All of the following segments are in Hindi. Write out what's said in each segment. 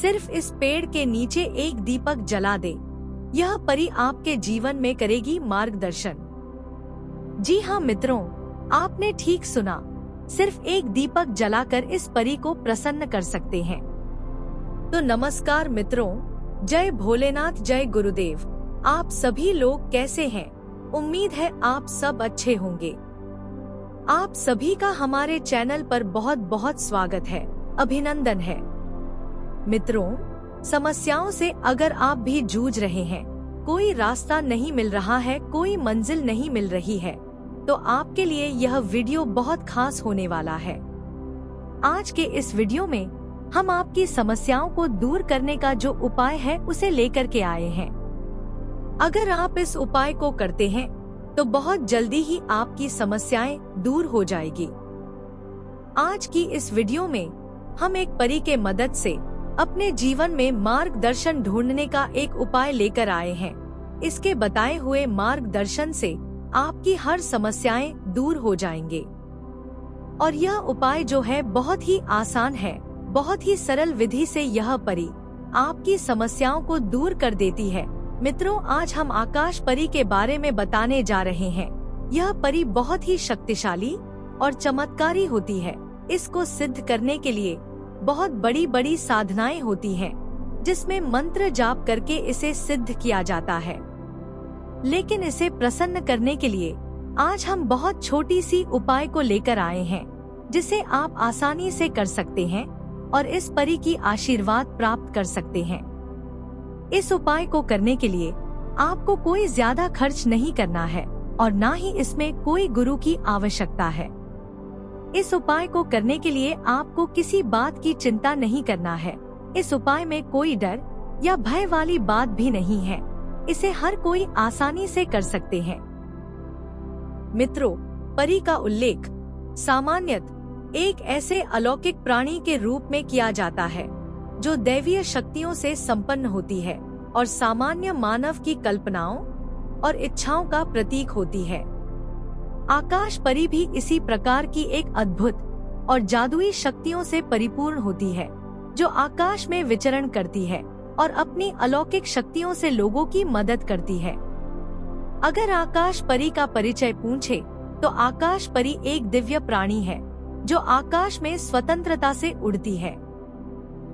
सिर्फ इस पेड़ के नीचे एक दीपक जला दे। यह परी आपके जीवन में करेगी मार्गदर्शन। जी हाँ मित्रों, आपने ठीक सुना, सिर्फ एक दीपक जलाकर इस परी को प्रसन्न कर सकते हैं। तो नमस्कार मित्रों, जय भोलेनाथ, जय गुरुदेव। आप सभी लोग कैसे हैं? उम्मीद है आप सब अच्छे होंगे। आप सभी का हमारे चैनल पर बहुत बहुत स्वागत है, अभिनंदन है। मित्रों, समस्याओं से अगर आप भी जूझ रहे हैं, कोई रास्ता नहीं मिल रहा है, कोई मंजिल नहीं मिल रही है, तो आपके लिए यह वीडियो बहुत खास होने वाला है। आज के इस वीडियो में हम आपकी समस्याओं को दूर करने का जो उपाय है उसे लेकर के आए हैं। अगर आप इस उपाय को करते हैं तो बहुत जल्दी ही आपकी समस्याएं दूर हो जाएगी। आज की इस वीडियो में हम एक परी के मदद से अपने जीवन में मार्गदर्शन ढूंढने का एक उपाय लेकर आए हैं। इसके बताए हुए मार्गदर्शन से आपकी हर समस्याएं दूर हो जाएंगे। और यह उपाय जो है बहुत ही आसान है, बहुत ही सरल विधि से यह परी आपकी समस्याओं को दूर कर देती है। मित्रों, आज हम आकाश परी के बारे में बताने जा रहे हैं। यह परी बहुत ही शक्तिशाली और चमत्कारी होती है। इसको सिद्ध करने के लिए बहुत बड़ी बड़ी साधनाएं होती हैं, जिसमें मंत्र जाप करके इसे सिद्ध किया जाता है। लेकिन इसे प्रसन्न करने के लिए आज हम बहुत छोटी सी उपाय को लेकर आए हैं, जिसे आप आसानी से कर सकते हैं और इस परी की आशीर्वाद प्राप्त कर सकते हैं। इस उपाय को करने के लिए आपको कोई ज्यादा खर्च नहीं करना है और ना ही इसमें कोई गुरु की आवश्यकता है। इस उपाय को करने के लिए आपको किसी बात की चिंता नहीं करना है। इस उपाय में कोई डर या भय वाली बात भी नहीं है। इसे हर कोई आसानी से कर सकते हैं। मित्रों, परी का उल्लेख सामान्यतः एक ऐसे अलौकिक प्राणी के रूप में किया जाता है जो दैवीय शक्तियों से संपन्न होती है और सामान्य मानव की कल्पनाओं और इच्छाओं का प्रतीक होती है। आकाश परी भी इसी प्रकार की एक अद्भुत और जादुई शक्तियों से परिपूर्ण होती है, जो आकाश में विचरण करती है और अपनी अलौकिक शक्तियों से लोगों की मदद करती है। अगर आकाश परी का परिचय पूछे तो आकाश परी एक दिव्य प्राणी है जो आकाश में स्वतंत्रता से उड़ती है।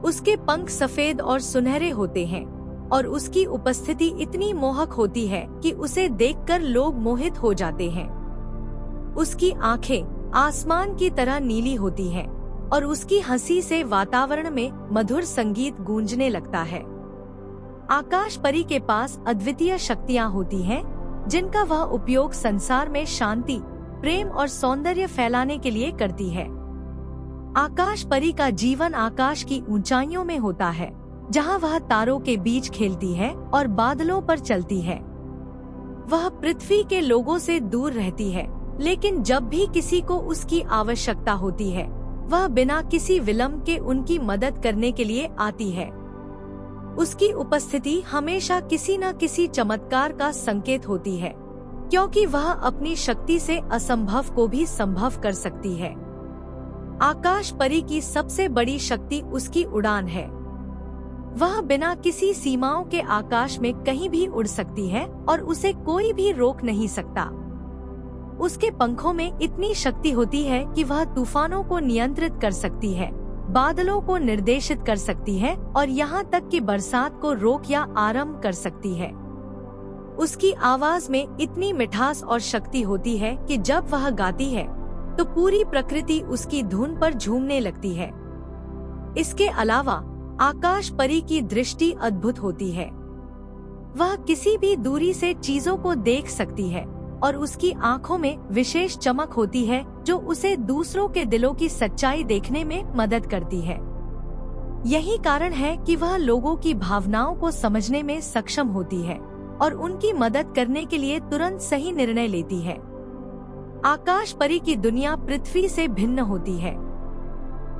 उसके पंख सफेद और सुनहरे होते हैं और उसकी उपस्थिति इतनी मोहक होती है कि उसे देखकर लोग मोहित हो जाते हैं। उसकी आंखें आसमान की तरह नीली होती हैं और उसकी हंसी से वातावरण में मधुर संगीत गूंजने लगता है। आकाश परी के पास अद्वितीय शक्तियां होती हैं, जिनका वह उपयोग संसार में शांति, प्रेम और सौंदर्य फैलाने के लिए करती है। आकाश परी का जीवन आकाश की ऊंचाइयों में होता है, जहां वह तारों के बीच खेलती है और बादलों पर चलती है। वह पृथ्वी के लोगों से दूर रहती है, लेकिन जब भी किसी को उसकी आवश्यकता होती है, वह बिना किसी विलंब के उनकी मदद करने के लिए आती है। उसकी उपस्थिति हमेशा किसी न किसी चमत्कार का संकेत होती है, क्योंकि वह अपनी शक्ति से असंभव को भी संभव कर सकती है। आकाश परी की सबसे बड़ी शक्ति उसकी उड़ान है। वह बिना किसी सीमाओं के आकाश में कहीं भी उड़ सकती है और उसे कोई भी रोक नहीं सकता। उसके पंखों में इतनी शक्ति होती है कि वह तूफानों को नियंत्रित कर सकती है, बादलों को निर्देशित कर सकती है और यहाँ तक कि बरसात को रोक या आरंभ कर सकती है। उसकी आवाज में इतनी मिठास और शक्ति होती है कि जब वह गाती है तो पूरी प्रकृति उसकी धुन पर झूमने लगती है। इसके अलावा आकाश परी की दृष्टि अद्भुत होती है। वह किसी भी दूरी से चीजों को देख सकती है और उसकी आंखों में विशेष चमक होती है, जो उसे दूसरों के दिलों की सच्चाई देखने में मदद करती है। यही कारण है कि वह लोगों की भावनाओं को समझने में सक्षम होती है और उनकी मदद करने के लिए तुरंत सही निर्णय लेती है। आकाश परी की दुनिया पृथ्वी से भिन्न होती है।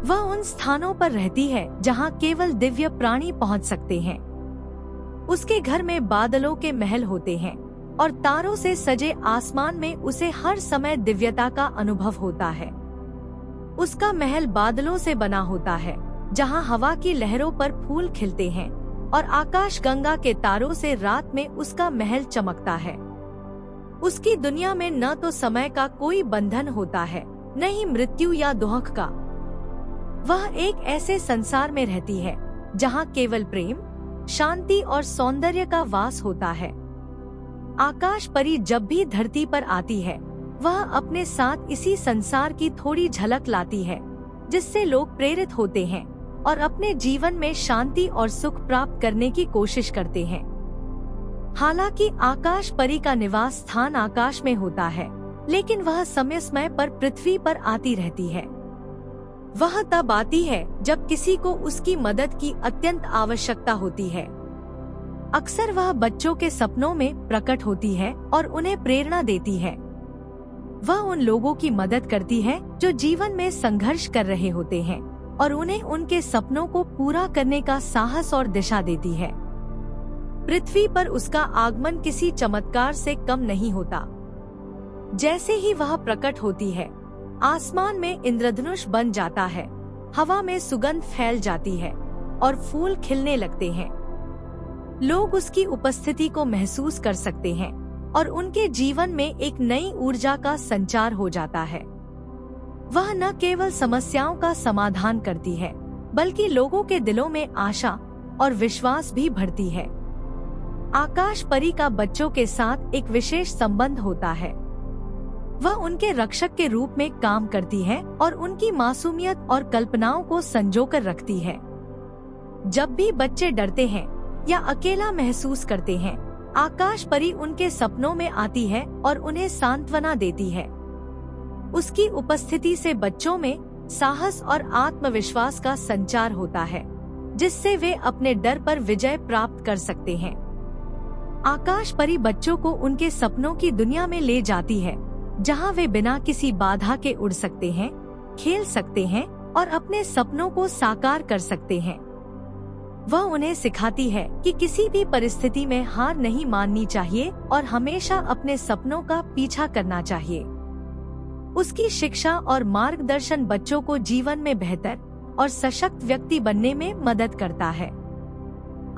वह उन स्थानों पर रहती है जहां केवल दिव्य प्राणी पहुंच सकते हैं। उसके घर में बादलों के महल होते हैं और तारों से सजे आसमान में उसे हर समय दिव्यता का अनुभव होता है। उसका महल बादलों से बना होता है जहाँ हवा की लहरों पर फूल खिलते हैं और आकाश गंगा के तारों से रात में उसका महल चमकता है। उसकी दुनिया में न तो समय का कोई बंधन होता है, न ही मृत्यु या दुख का। वह एक ऐसे संसार में रहती है जहाँ केवल प्रेम, शांति और सौंदर्य का वास होता है। आकाश परी जब भी धरती पर आती है, वह अपने साथ इसी संसार की थोड़ी झलक लाती है, जिससे लोग प्रेरित होते हैं और अपने जीवन में शांति और सुख प्राप्त करने की कोशिश करते हैं। हालांकि आकाश परी का निवास स्थान आकाश में होता है, लेकिन वह समय समय पर पृथ्वी पर आती रहती है। वह तब आती है जब किसी को उसकी मदद की अत्यंत आवश्यकता होती है। अक्सर वह बच्चों के सपनों में प्रकट होती है और उन्हें प्रेरणा देती है। वह उन लोगों की मदद करती है जो जीवन में संघर्ष कर रहे होते हैं और उन्हें उनके सपनों को पूरा करने का साहस और दिशा देती है। पृथ्वी पर उसका आगमन किसी चमत्कार से कम नहीं होता। जैसे ही वह प्रकट होती है, आसमान में इंद्रधनुष बन जाता है, हवा में सुगंध फैल जाती है और फूल खिलने लगते हैं। लोग उसकी उपस्थिति को महसूस कर सकते हैं और उनके जीवन में एक नई ऊर्जा का संचार हो जाता है। वह न केवल समस्याओं का समाधान करती है, बल्कि लोगों के दिलों में आशा और विश्वास भी भरती है। आकाश परी का बच्चों के साथ एक विशेष संबंध होता है। वह उनके रक्षक के रूप में काम करती है और उनकी मासूमियत और कल्पनाओं को संजोकर रखती है। जब भी बच्चे डरते हैं या अकेला महसूस करते हैं, आकाश परी उनके सपनों में आती है और उन्हें सांत्वना देती है। उसकी उपस्थिति से बच्चों में साहस और आत्मविश्वास का संचार होता है, जिससे वे अपने डर पर विजय प्राप्त कर सकते हैं। आकाश परी बच्चों को उनके सपनों की दुनिया में ले जाती है, जहां वे बिना किसी बाधा के उड़ सकते हैं, खेल सकते हैं और अपने सपनों को साकार कर सकते हैं। वह उन्हें सिखाती है कि किसी भी परिस्थिति में हार नहीं माननी चाहिए और हमेशा अपने सपनों का पीछा करना चाहिए। उसकी शिक्षा और मार्गदर्शन बच्चों को जीवन में बेहतर और सशक्त व्यक्ति बनने में मदद करता है।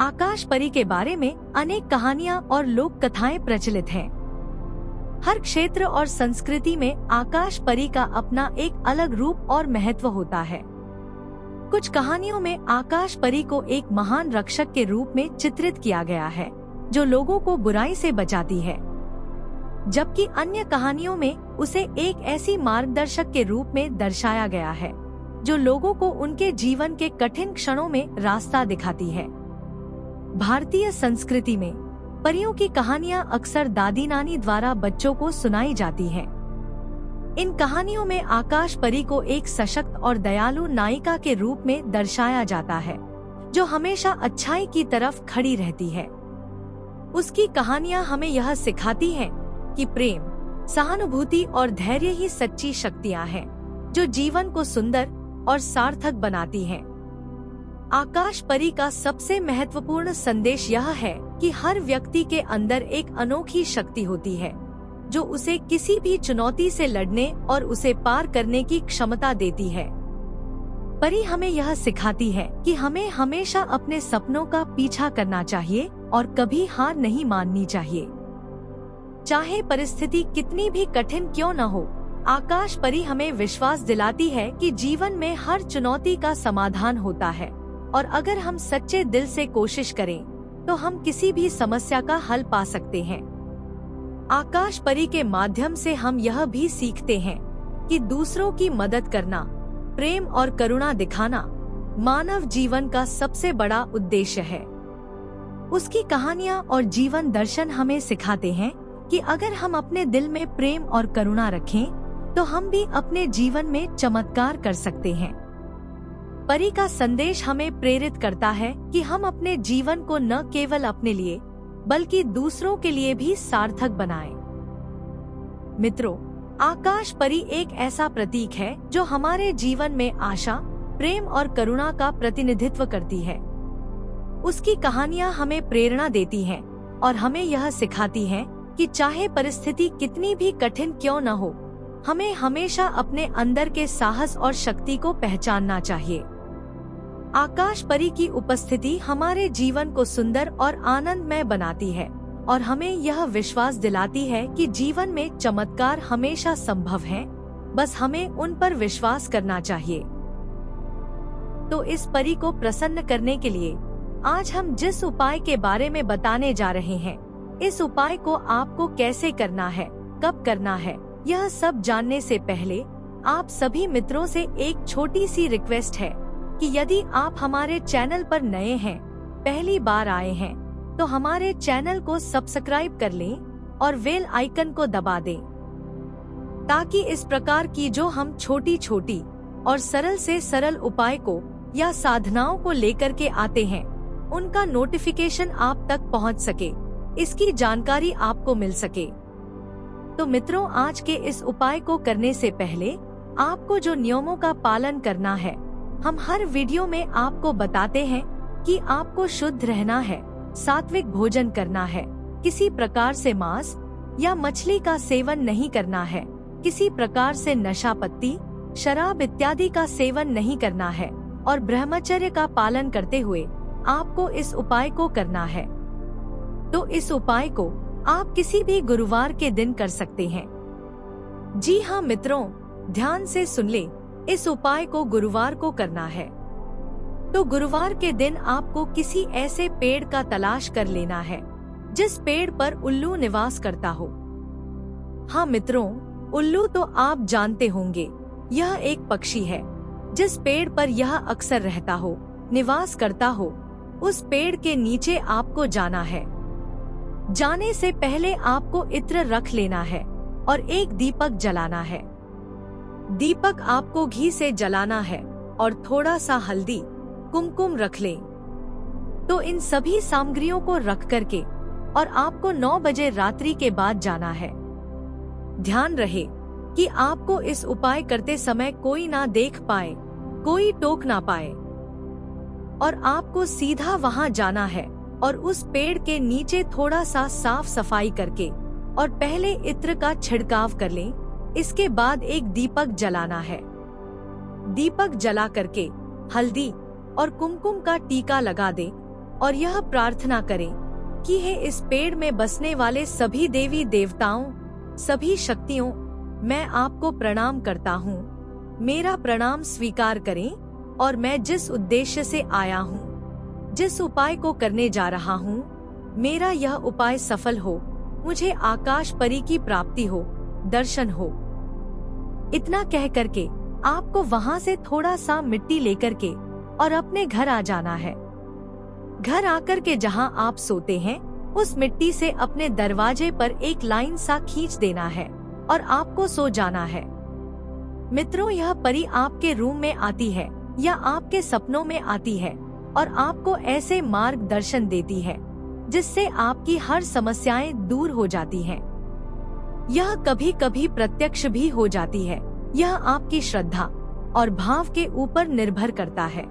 आकाश परी के बारे में अनेक कहानियां और लोक कथाएं प्रचलित हैं। हर क्षेत्र और संस्कृति में आकाश परी का अपना एक अलग रूप और महत्व होता है। कुछ कहानियों में आकाश परी को एक महान रक्षक के रूप में चित्रित किया गया है, जो लोगों को बुराई से बचाती है, जबकि अन्य कहानियों में उसे एक ऐसी मार्गदर्शक के रूप में दर्शाया गया है, जो लोगों को उनके जीवन के कठिन क्षणों में रास्ता दिखाती है। भारतीय संस्कृति में परियों की कहानियां अक्सर दादी नानी द्वारा बच्चों को सुनाई जाती हैं। इन कहानियों में आकाश परी को एक सशक्त और दयालु नायिका के रूप में दर्शाया जाता है, जो हमेशा अच्छाई की तरफ खड़ी रहती है। उसकी कहानियां हमें यह सिखाती हैं कि प्रेम, सहानुभूति और धैर्य ही सच्ची शक्तियां हैं, जो जीवन को सुंदर और सार्थक बनाती हैं। आकाश परी का सबसे महत्वपूर्ण संदेश यह है कि हर व्यक्ति के अंदर एक अनोखी शक्ति होती है, जो उसे किसी भी चुनौती से लड़ने और उसे पार करने की क्षमता देती है। परी हमें यह सिखाती है कि हमें हमेशा अपने सपनों का पीछा करना चाहिए और कभी हार नहीं माननी चाहिए। चाहे परिस्थिति कितनी भी कठिन क्यों न हो, आकाश परी हमें विश्वास दिलाती है कि जीवन में हर चुनौती का समाधान होता है और अगर हम सच्चे दिल से कोशिश करें तो हम किसी भी समस्या का हल पा सकते हैं। आकाश परी के माध्यम से हम यह भी सीखते हैं कि दूसरों की मदद करना, प्रेम और करुणा दिखाना मानव जीवन का सबसे बड़ा उद्देश्य है। उसकी कहानियां और जीवन दर्शन हमें सिखाते हैं कि अगर हम अपने दिल में प्रेम और करुणा रखें तो हम भी अपने जीवन में चमत्कार कर सकते हैं। परी का संदेश हमें प्रेरित करता है कि हम अपने जीवन को न केवल अपने लिए बल्कि दूसरों के लिए भी सार्थक बनाएं। मित्रों, आकाश परी एक ऐसा प्रतीक है जो हमारे जीवन में आशा, प्रेम और करुणा का प्रतिनिधित्व करती है। उसकी कहानियां हमें प्रेरणा देती हैं और हमें यह सिखाती हैं कि चाहे परिस्थिति कितनी भी कठिन क्यों न हो, हमें हमेशा अपने अंदर के साहस और शक्ति को पहचानना चाहिए। आकाश परी की उपस्थिति हमारे जीवन को सुंदर और आनंदमय बनाती है और हमें यह विश्वास दिलाती है कि जीवन में चमत्कार हमेशा संभव है, बस हमें उन पर विश्वास करना चाहिए। तो इस परी को प्रसन्न करने के लिए आज हम जिस उपाय के बारे में बताने जा रहे हैं, इस उपाय को आपको कैसे करना है, कब करना है, यह सब जानने से पहले आप सभी मित्रों से एक छोटी सी रिक्वेस्ट है कि यदि आप हमारे चैनल पर नए हैं, पहली बार आए हैं, तो हमारे चैनल को सब्सक्राइब कर लें और बेल आइकन को दबा दें, ताकि इस प्रकार की जो हम छोटी छोटी और सरल से सरल उपाय को या साधनाओं को लेकर के आते हैं, उनका नोटिफिकेशन आप तक पहुंच सके, इसकी जानकारी आपको मिल सके। तो मित्रों, आज के इस उपाय को करने से पहले आपको जो नियमों का पालन करना है, हम हर वीडियो में आपको बताते हैं कि आपको शुद्ध रहना है, सात्विक भोजन करना है, किसी प्रकार से मांस या मछली का सेवन नहीं करना है, किसी प्रकार से नशा पत्ती, शराब इत्यादि का सेवन नहीं करना है और ब्रह्मचर्य का पालन करते हुए आपको इस उपाय को करना है। तो इस उपाय को आप किसी भी गुरुवार के दिन कर सकते हैं। जी हाँ मित्रों, ध्यान से सुन ले, इस उपाय को गुरुवार को करना है। तो गुरुवार के दिन आपको किसी ऐसे पेड़ का तलाश कर लेना है जिस पेड़ पर उल्लू निवास करता हो। हाँ मित्रों, उल्लू तो आप जानते होंगे, यह एक पक्षी है। जिस पेड़ पर यह अक्सर रहता हो, निवास करता हो, उस पेड़ के नीचे आपको जाना है। जाने से पहले आपको इत्र रख लेना है और एक दीपक जलाना है। दीपक आपको घी से जलाना है और थोड़ा सा हल्दी, कुमकुम रख लें। तो इन सभी सामग्रियों को रख करके और आपको 9 बजे रात्रि के बाद जाना है। ध्यान रहे कि आपको इस उपाय करते समय कोई ना देख पाए, कोई टोक ना पाए, और आपको सीधा वहां जाना है और उस पेड़ के नीचे थोड़ा सा साफ सफाई करके और पहले इत्र का छिड़काव कर लें। इसके बाद एक दीपक जलाना है। दीपक जला करके हल्दी और कुमकुम का टीका लगा दें और यह प्रार्थना करें कि हे इस पेड़ में बसने वाले सभी देवी देवताओं, सभी शक्तियों, मैं आपको प्रणाम करता हूँ। मेरा प्रणाम स्वीकार करें और मैं जिस उद्देश्य से आया हूँ, जिस उपाय को करने जा रहा हूँ, मेरा यह उपाय सफल हो, मुझे आकाश परी की प्राप्ति हो, दर्शन हो। इतना कह करके आपको वहाँ से थोड़ा सा मिट्टी लेकर के और अपने घर आ जाना है। घर आकर के जहाँ आप सोते हैं, उस मिट्टी से अपने दरवाजे पर एक लाइन सा खींच देना है और आपको सो जाना है। मित्रों, यह परी आपके रूम में आती है या आपके सपनों में आती है और आपको ऐसे मार्गदर्शन देती है जिससे आपकी हर समस्याएं दूर हो जाती हैं। यह कभी कभी प्रत्यक्ष भी हो जाती है। यह आपकी श्रद्धा और भाव के ऊपर निर्भर करता है।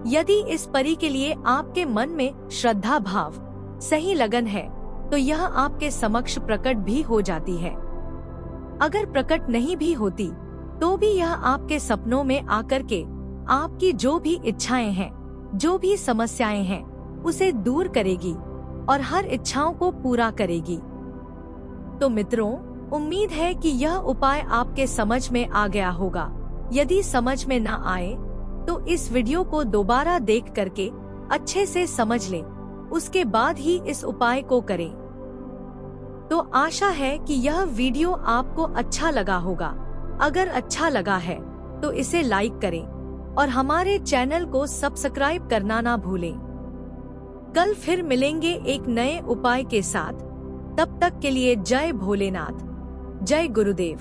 यदि इस परी के लिए आपके मन में श्रद्धा भाव, सही लगन है, तो यह आपके समक्ष प्रकट भी हो जाती है। अगर प्रकट नहीं भी होती, तो भी यह आपके सपनों में आकर के आपकी जो भी इच्छाएं हैं, जो भी समस्याएं हैं, उसे दूर करेगी और हर इच्छाओं को पूरा करेगी। तो मित्रों, उम्मीद है कि यह उपाय आपके समझ में आ गया होगा। यदि समझ में न आए तो इस वीडियो को दोबारा देख करके अच्छे से समझ लें, उसके बाद ही इस उपाय को करें। तो आशा है कि यह वीडियो आपको अच्छा लगा होगा। अगर अच्छा लगा है तो इसे लाइक करें और हमारे चैनल को सब्सक्राइब करना ना भूलें। कल फिर मिलेंगे एक नए उपाय के साथ। तब तक के लिए जय भोलेनाथ, जय गुरुदेव।